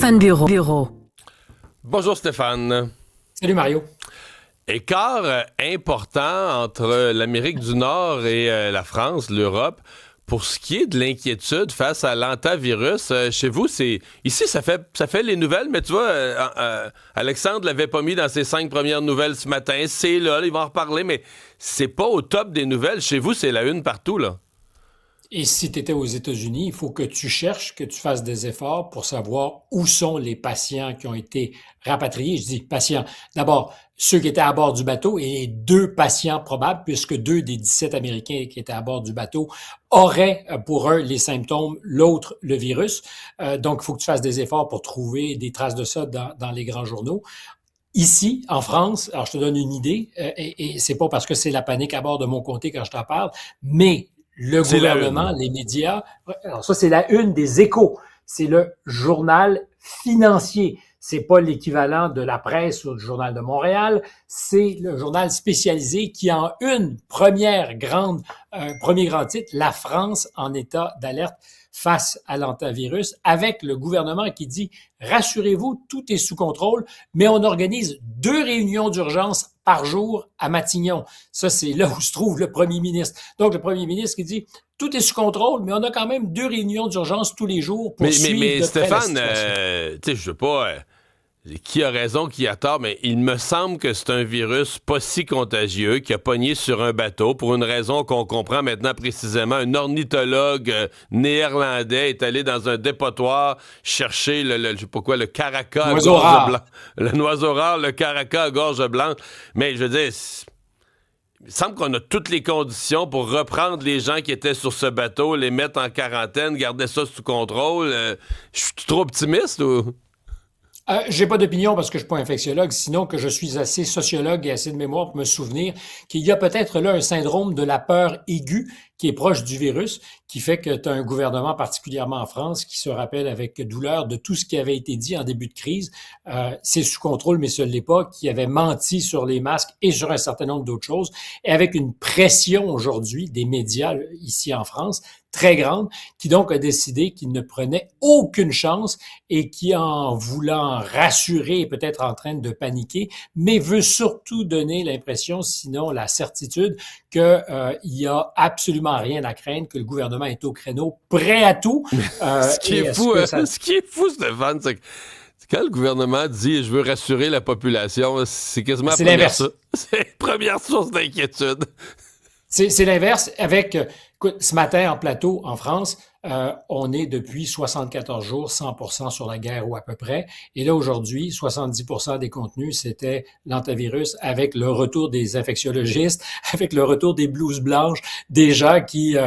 Stéphane Bureau. Bonjour Stéphane. Salut Mario. Écart important entre l'Amérique du Nord et la France, l'Europe, pour ce qui est de l'inquiétude face à l'hantavirus. Chez vous, ici ça fait les nouvelles, mais tu vois, Alexandre l'avait pas mis dans ses 5 premières nouvelles ce matin. C'est là, il va en reparler, mais c'est pas au top des nouvelles. Chez vous, c'est la une partout, là. Et si tu étais aux États-Unis, il faut que tu cherches, que tu fasses des efforts pour savoir où sont les patients qui ont été rapatriés. Je dis patients. D'abord, ceux qui étaient à bord du bateau et les 2 patients probables, puisque 2 des 17 Américains qui étaient à bord du bateau auraient pour un les symptômes, l'autre le virus. Donc, il faut que tu fasses des efforts pour trouver des traces de ça dans les grands journaux. Ici, en France, alors je te donne une idée, et c'est pas parce que c'est la panique à bord de mon comté quand je t'en parle, mais le C'est la gouvernement, une. les médias, alors ça c'est la une des Échos, c'est le journal financier. C'est pas l'équivalent de la presse ou du journal de Montréal, c'est le journal spécialisé qui en une premier grand titre, la France en état d'alerte face à l'hantavirus, avec le gouvernement qui dit rassurez-vous, tout est sous contrôle, mais on organise 2 réunions d'urgence par jour à Matignon. Ça, c'est là où se trouve le premier ministre. Donc, le premier ministre qui dit tout est sous contrôle, mais on a quand même 2 réunions d'urgence tous les jours pour suivre Mais de près la Stéphane, situation. tu sais, je veux pas. Qui a raison, qui a tort, mais il me semble que c'est un virus pas si contagieux qui a pogné sur un bateau pour une raison qu'on comprend maintenant précisément. Un ornithologue néerlandais est allé dans un dépotoir chercher je sais pas quoi, le caracal à Oiseau gorge rare. blanche. Le oiseau rare, le caracal à gorge blanche. Mais je veux dire, il me semble qu'on a toutes les conditions pour reprendre les gens qui étaient sur ce bateau, les mettre en quarantaine, garder ça sous contrôle. Je suis trop optimiste ou... J'ai pas d'opinion parce que je suis pas infectiologue, sinon que je suis assez sociologue et assez de mémoire pour me souvenir qu'il y a peut-être là un syndrome de la peur aiguë qui est proche du virus, qui fait que tu as un gouvernement, particulièrement en France, qui se rappelle avec douleur de tout ce qui avait été dit en début de crise. C'est sous contrôle, mais ce ne l'est pas, qui avait menti sur les masques et sur un certain nombre d'autres choses, et avec une pression aujourd'hui des médias ici en France, très grande, qui donc a décidé qu'il ne prenait aucune chance et qui, en voulant rassurer, est peut-être en train de paniquer, mais veut surtout donner l'impression, sinon la certitude, qu'il y a absolument rien à craindre, que le gouvernement est au créneau, prêt à tout. Ce qui est fou, ce qui est fou, Stéphane, c'est que quand le gouvernement dit je veux rassurer la population, c'est quasiment C'est l'inverse. C'est la première source d'inquiétude. C'est l'inverse avec, écoute, ce matin en plateau en France, on est depuis 74 jours 100% sur la guerre ou à peu près. Et là, aujourd'hui, 70% des contenus, c'était l'hantavirus avec le retour des infectiologistes, avec le retour des blouses blanches, des gens qui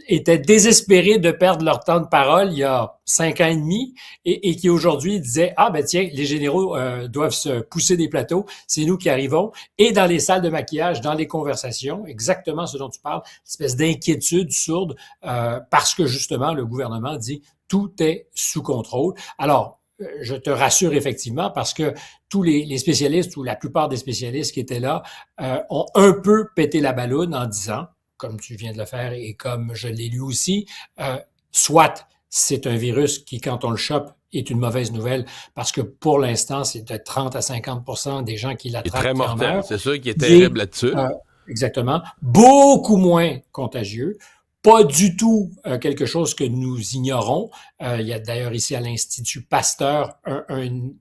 étaient désespérés de perdre leur temps de parole il y a 5 ans et demi et qui aujourd'hui disaient, ah ben tiens, les généraux doivent se pousser des plateaux, c'est nous qui arrivons. Et dans les salles de maquillage, dans les conversations, exactement ce dont tu parles, une espèce d'inquiétude sourde parce que justement, le gouvernement dit tout est sous contrôle. Alors, je te rassure effectivement parce que tous les spécialistes ou la plupart des spécialistes qui étaient là ont un peu pété la balloune en disant, comme tu viens de le faire et comme je l'ai lu aussi, soit c'est un virus qui, quand on le chope, est une mauvaise nouvelle parce que pour l'instant, c'est de 30 à 50% des gens qui Il est l'attrapent très qui en mortel. meurent. C'est sûr qu'il est Il est, terrible là-dessus. exactement, beaucoup moins contagieux. Pas du tout quelque chose que nous ignorons. Il y a d'ailleurs ici à l'Institut Pasteur une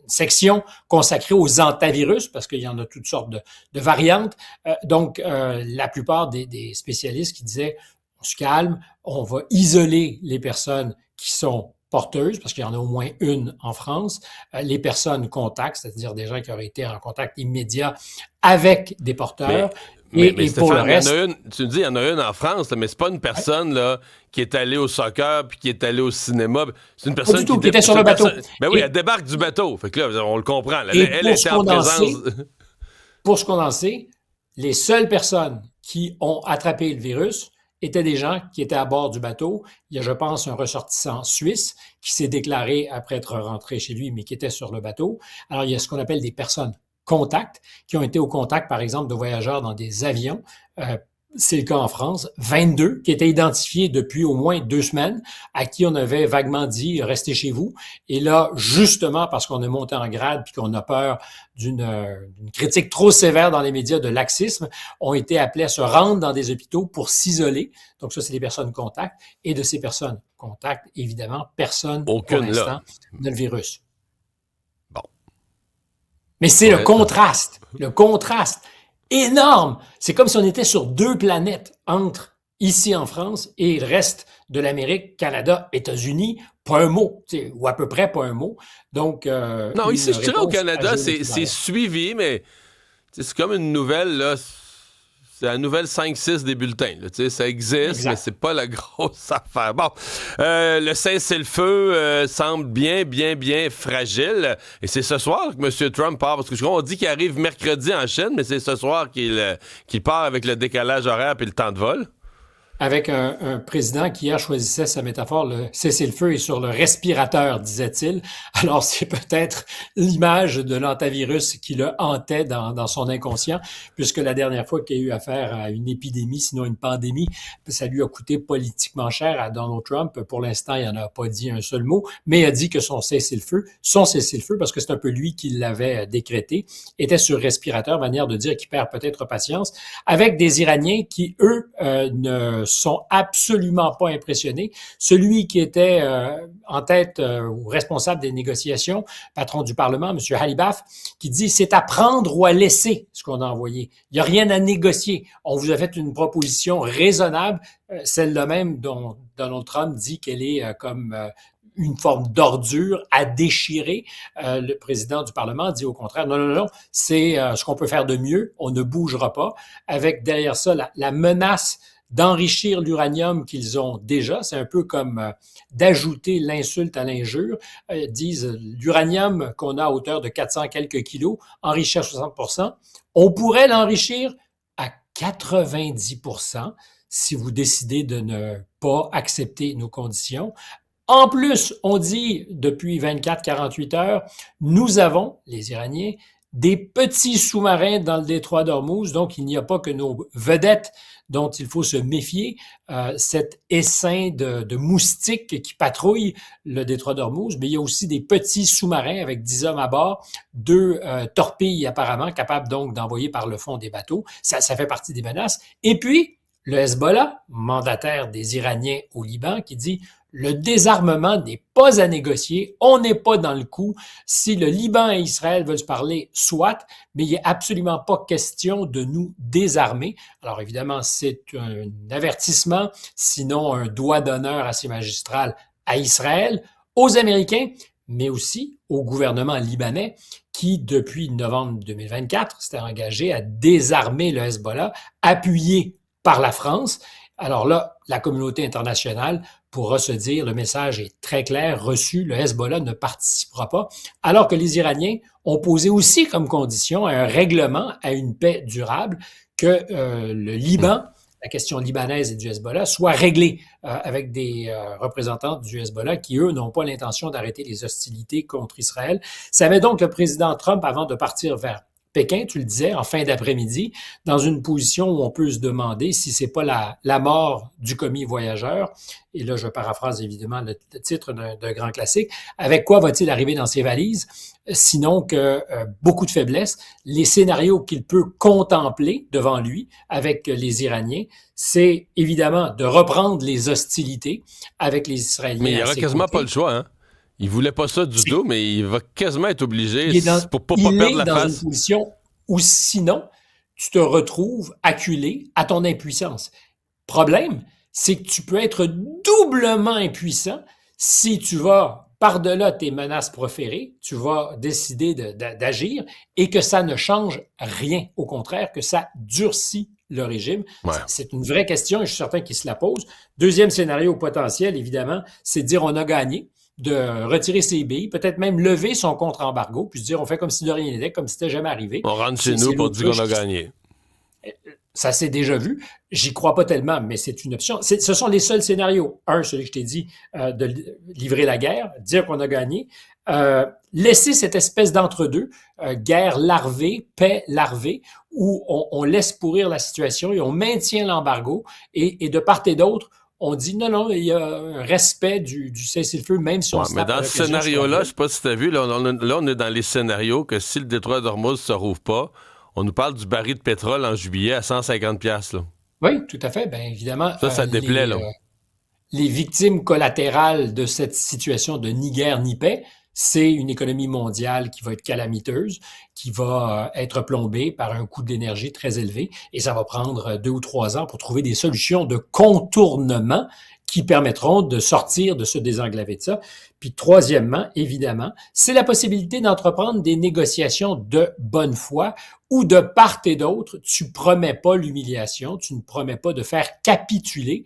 section consacrée aux hantavirus parce qu'il y en a toutes sortes de variantes. Donc, la plupart des spécialistes qui disaient on se calme, on va isoler les personnes qui sont porteuses, parce qu'il y en a au moins une en France, les personnes contacts, c'est-à-dire des gens qui auraient été en contact immédiat avec des Mais, porteurs. mais Et pour le Stéphane, il y en reste, a une, tu me dis, il y en a une en France, là, mais c'est pas une personne là, qui est allée au soccer puis qui est allée au cinéma. C'est une pas personne du tout, qui était sur c'est le une bateau. Ben oui, Et, elle débarque du bateau. Fait que là, on le comprend. Elle, et elle était en présence. pour ce qu'on en sait, les seules personnes qui ont attrapé le virus étaient des gens qui étaient à bord du bateau. Il y a, je pense, un ressortissant suisse qui s'est déclaré après être rentré chez lui, mais qui était sur le bateau. Alors, il y a ce qu'on appelle des personnes contacts, qui ont été au contact, par exemple, de voyageurs dans des avions. C'est le cas en France. 22 qui étaient identifiés depuis au moins 2 semaines, à qui on avait vaguement dit restez chez vous. Et là, justement parce qu'on est monté en grade puis qu'on a peur d'une critique trop sévère dans les médias de laxisme, ont été appelés à se rendre dans des hôpitaux pour s'isoler. Donc ça, c'est des personnes contacts. Et de ces personnes contacts, évidemment, personne pour Aucune l'instant là. n'a le virus. Bon. Mais c'est Ouais. le contraste énorme. C'est comme si on était sur 2 planètes entre ici en France et le reste de l'Amérique, Canada, États-Unis, pas un mot, ou à peu près pas un mot. Donc, Non, une ici, je dirais au réponse Canada, agile et c'est claire. suivi, mais c'est comme une nouvelle, là. C'est la nouvelle 5-6 des bulletins. Là, ça existe, mais Exact. c'est pas la grosse affaire. Bon, le cessez-le-feu semble bien fragile. Et c'est ce soir que M. Trump part. Parce que je crois qu'on dit qu'il arrive mercredi en Chine, mais c'est ce soir qu'il part avec le décalage horaire et le temps de vol. Avec un président qui hier choisissait sa métaphore, le cessez-le-feu est sur le respirateur, disait-il. Alors c'est peut-être l'image de l'antavirus qui le hantait dans son inconscient, puisque la dernière fois qu'il a eu affaire à une épidémie, sinon une pandémie, ça lui a coûté politiquement cher à Donald Trump. Pour l'instant, il n'en a pas dit un seul mot, mais il a dit que son cessez-le-feu, parce que c'est un peu lui qui l'avait décrété, était sur respirateur, manière de dire qu'il perd peut-être patience, avec des Iraniens qui, eux, ne sont absolument pas impressionnés. Celui qui était en tête ou responsable des négociations, patron du Parlement, M. Halibaf, qui dit c'est à prendre ou à laisser ce qu'on a envoyé. Il n'y a rien à négocier. On vous a fait une proposition raisonnable, celle-là même dont Donald Trump dit qu'elle est comme une forme d'ordure à déchirer. Le président du Parlement dit au contraire, non, c'est ce qu'on peut faire de mieux, on ne bougera pas. Avec derrière ça la menace d'enrichir l'uranium qu'ils ont déjà. C'est un peu comme d'ajouter l'insulte à l'injure. Disent l'uranium qu'on a à hauteur de 400 quelques kilos, enrichi à 60%, on pourrait l'enrichir à 90% si vous décidez de ne pas accepter nos conditions. En plus, on dit depuis 24-48 heures, nous avons, les Iraniens, des petits sous-marins dans le détroit d'Ormuz, donc il n'y a pas que nos vedettes dont il faut se méfier, cet essaim de moustiques qui patrouillent le détroit d'Ormuz, mais il y a aussi des petits sous-marins avec 10 hommes à bord, 2 torpilles apparemment, capables donc d'envoyer par le fond des bateaux. Ça fait partie des menaces. Et puis, le Hezbollah, mandataire des Iraniens au Liban, qui dit le désarmement n'est pas à négocier, on n'est pas dans le coup. Si le Liban et Israël veulent se parler, soit, mais il n'est absolument pas question de nous désarmer. Alors évidemment, c'est un avertissement, sinon un doigt d'honneur assez magistral à Israël, aux Américains, mais aussi au gouvernement libanais qui, depuis novembre 2024, s'était engagé à désarmer le Hezbollah, appuyé par la France. Alors là, la communauté internationale pourra se dire, le message est très clair, reçu, le Hezbollah ne participera pas, alors que les Iraniens ont posé aussi comme condition un règlement à une paix durable que le Liban, la question libanaise et du Hezbollah, soit réglée avec des représentants du Hezbollah qui, eux, n'ont pas l'intention d'arrêter les hostilités contre Israël. Ça met donc le président Trump, avant de partir vers Pékin, tu le disais, en fin d'après-midi, dans une position où on peut se demander si c'est pas la mort du commis voyageur. Et là, je paraphrase évidemment le titre d'un grand classique. Avec quoi va-t-il arriver dans ses valises? Sinon que beaucoup de faiblesses. Les scénarios qu'il peut contempler devant lui avec les Iraniens, c'est évidemment de reprendre les hostilités avec les Israéliens. Mais il n'y à aura ses quasiment côtés. pas le choix, hein? Il voulait pas ça du tout, mais il va quasiment être obligé pour pas Il perdre est la dans une face. position où sinon, tu te retrouves acculé à ton impuissance. Problème, c'est que tu peux être doublement impuissant si tu vas par-delà tes menaces proférées, tu vas décider d'agir et que ça ne change rien. Au contraire, que ça durcit le régime. Ouais. C'est une vraie question et je suis certain qu'il se la pose. Deuxième scénario potentiel, évidemment, c'est de dire on a gagné, de retirer ses billes, peut-être même lever son contre-embargo, puis se dire on fait comme si de rien n'était, comme si c'était jamais arrivé. On rentre chez nous pour dire qu'on a gagné. Ça s'est déjà vu. J'y crois pas tellement, mais c'est une option. Ce sont les seuls scénarios. Un, celui que je t'ai dit, de livrer la guerre, dire qu'on a gagné, laisser cette espèce d'entre-deux, guerre larvée, paix larvée, où on laisse pourrir la situation et on maintient l'embargo, et de part et d'autre, on dit non, non, il y a un respect du cessez-le-feu, même si on Ouais, se mais tape à dans ce l'occasion sur la scénario-là, je gueule. sais pas si tu as vu, là, on est dans les scénarios que si le détroit d'Ormuz se rouvre pas, on nous parle du baril de pétrole en juillet à 150 piastres, là. Oui, tout à fait. Bien évidemment, Ça déplaît, là. les victimes collatérales de cette situation de ni guerre ni paix, c'est une économie mondiale qui va être calamiteuse, qui va être plombée par un coût de l'énergie très élevé, et ça va prendre 2 ou 3 ans pour trouver des solutions de contournement qui permettront de sortir, de se désenglaver de ça. Puis troisièmement, évidemment, c'est la possibilité d'entreprendre des négociations de bonne foi où de part et d'autre, tu promets pas l'humiliation, tu ne promets pas de faire capituler,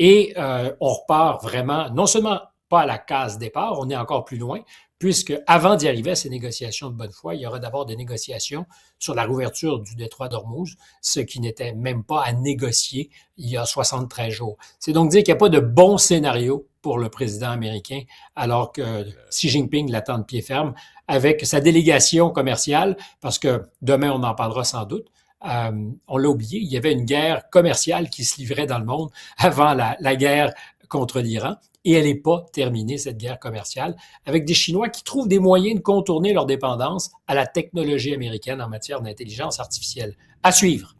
et on repart vraiment, non seulement pas à la case départ, on est encore plus loin, puisque avant d'y arriver à ces négociations de bonne foi, il y aura d'abord des négociations sur la rouverture du détroit d'Ormuz, ce qui n'était même pas à négocier il y a 73 jours. C'est donc dire qu'il n'y a pas de bon scénario pour le président américain, alors que Xi Jinping l'attend de pied ferme avec sa délégation commerciale, parce que demain on en parlera sans doute. On l'a oublié, il y avait une guerre commerciale qui se livrait dans le monde avant la guerre contre l'Iran. Et elle n'est pas terminée, cette guerre commerciale, avec des Chinois qui trouvent des moyens de contourner leur dépendance à la technologie américaine en matière d'intelligence artificielle. À suivre.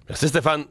Merci, Stéphane.